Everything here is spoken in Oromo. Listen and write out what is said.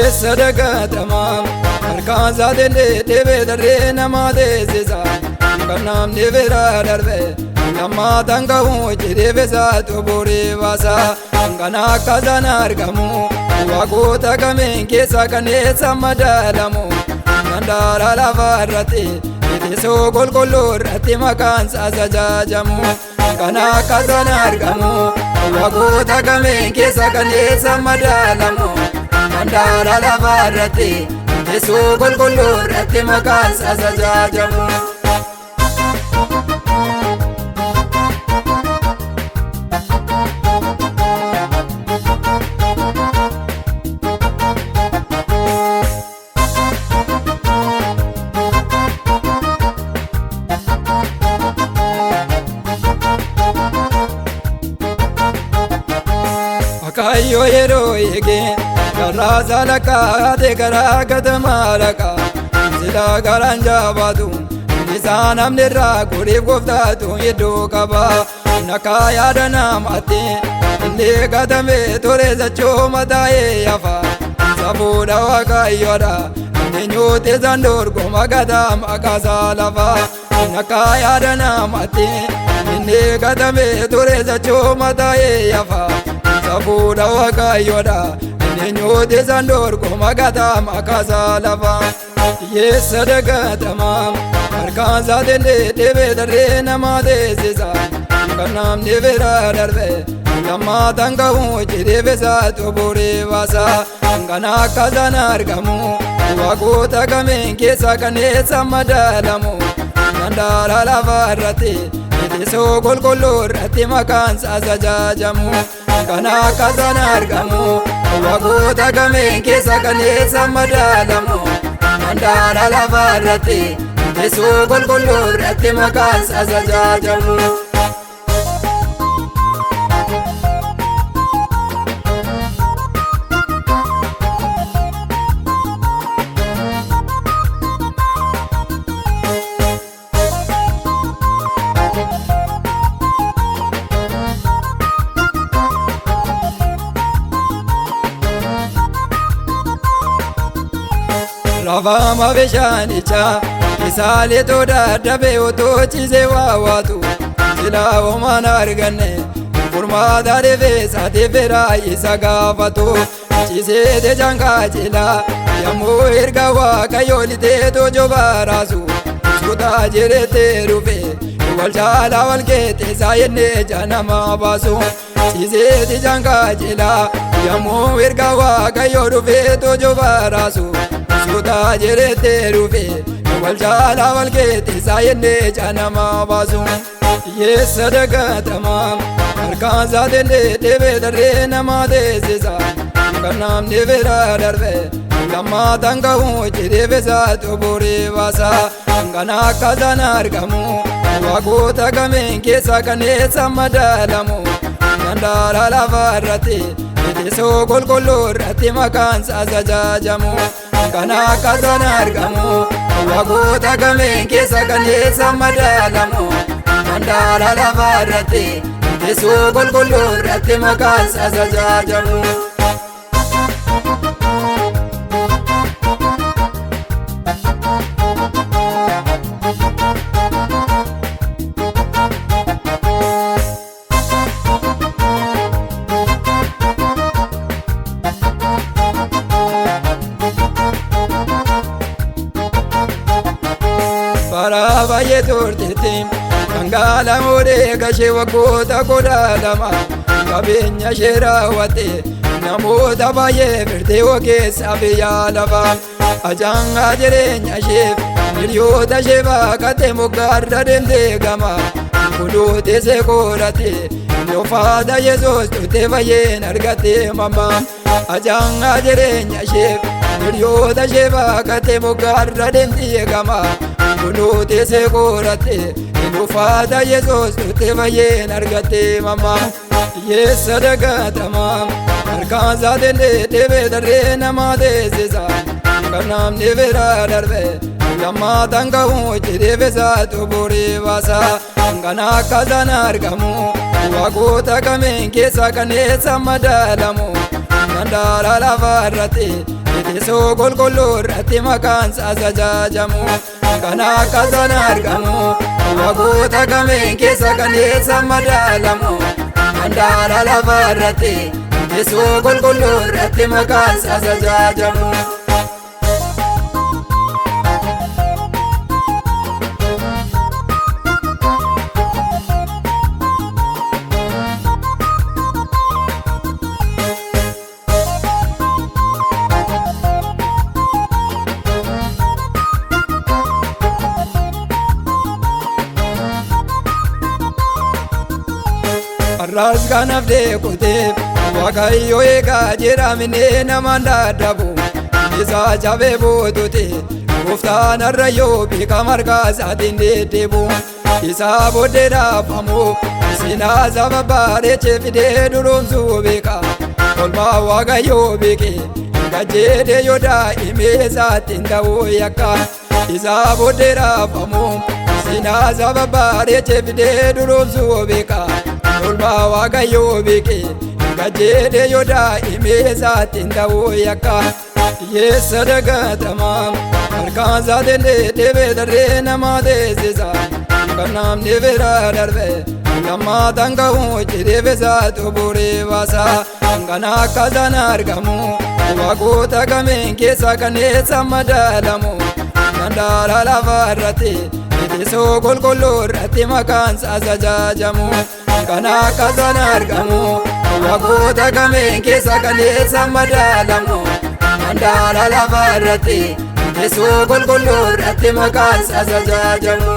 Sadaka tamam harkaan zaatee deebee daree nama deessisa kan namni bira darbe nama tangahu jedhee saatu booree baasa kan akka sana argamu waaqota kameen keessa kan eessa madaalamu mandaara lafa irratti teessoo qulqulluu irratti maqaan isaa jaajamu kan akka sana argamu waaqota kameen keessa kan eessa madaalamu mandaara lafa irratti teessoo qulqulluu irratti maqaan isaa jaajamu. Kayo yero yege karra salaka de kara katama laka sila garanja badu nisan amne ra kuri gofta tu yedo kaba nakaya dana mate inde katame tore zacho mataye yafa sabuda wakayo da nenyote zandor goma gadam akasa lava nakaya dana mate inde katame tore zacho mataye yafa sabuda wakayoda nenyote zandor goma gadam akasa lava sadaka tamam harkaan zaatee deebee daree nama deessisa kan namni bira darbe nama tangahu jedhee saatu booree baasa kan akka sana argamu waaqota kameen keessa kan eessa madaalamu mandaara lafa irratti teessoo qulqulluu irratti maqaan isaa jaajamu kan akka sana argamu waaqota kameen keessa kan eessa madaalamu mandaara lafa irratti teessoo qulqulluu irratti maqaan isaa jaajamu. Lava mabeshanicha kisale toda dabe oto chize wawatu sila omana arganne kurma dareve sadevera isagavato chize de janga jila yamu ergawa kayolite dojo barasu suda jerete rufe waljala walgete sayenne janama basu chize de janga jila yamu ergawa kayorufe dojo barasu suda jerete rufe waljala walgete sayenne janama basu sadaka tamam harkaan zaatee deebee daree nama deessisa kan namni bira darbe nama tangahu jedhee saatu booree baasa kan akka sana argamu waaqota kameen keessa kan eessa madaalamu mandaara lafa irratti teessoo qulqulluu irratti maqaan isaa jaajamu kan akka sana argamu waaqota kameen keessa kan eessa madaalamu mandaara lafa irratti teessoo qulqulluu irratti maqaan isaa jaajamu. Bara baay'ee turteetti Angala mure gashe wagoota kudha lama qabeenya ishee raawwatte namoota baay'ee birtee ogeessa biyya lafa ajaanga jireenya isheef hiriyoota ishee baaqatte moggaarra deemtee gama kuduraalee ishee qoratte dhoofaata Yesuus turte baay'een argatte mamma ajaanga jireenya isheef hiriyoota ishee baaqatte moggaarra deemtee gama kuduraalee ishee qoratte dhoofaata Yesuus turte baay'een argatte mamma sadaka tamam harkaan zaatee deebee daree nama deessisa kan namni bira darbe nama tangahu jedhee saatu booree baasa kan akka sana argamu waaqota kameen keessa kan eessa madaalamu mandaara lafa irratti Teessoo qulqulluu irratti maqaan isaa jaajamu kan akka sana argamu wagoota kameen keessa kan eessa madaalamu handaara lafa irratti teessoo qulqulluu irratti maqaan isaa jaajamu. Arras kanaaf deekuteef Waaqayyo eegaa jedhamee namaan dadhabu isaa jabee buutute gooftaan har'a yoo beekama harka isaatiin deddeebu isaa booddee dhaafamuuf sinaa saba bareechee fidee duroomsuu beeka olmaa Waaqayyo beeke gajjeedee yoo daa'imee isaatiin ta'uu yakka isaa booddee dhaafamuuf sinaa saba bareechee fidee duroomsuu beeka olmaa Waaqayyo beeke gajjeedee yoo daa'imee isaatiin ta'uu yakka hiyyeessa dagatamaa harkaan isaatiin deddeebee darree namaa teessisa kan namni bira darbe lammaataan ga'uu jedheef isaatu bu'uuree baasa kan akka sana argamu wagoota kameen keessa kan eessa madaalamu handaara lafa irratti teessoo qulqulluu irratti maqaan isaa jaajamu kan akka sana argamu wagoota kameen keessa kan eessa madaalamu handaara lafa irratti teessoo qulqulluu irratti maqaan isaa jaajamu.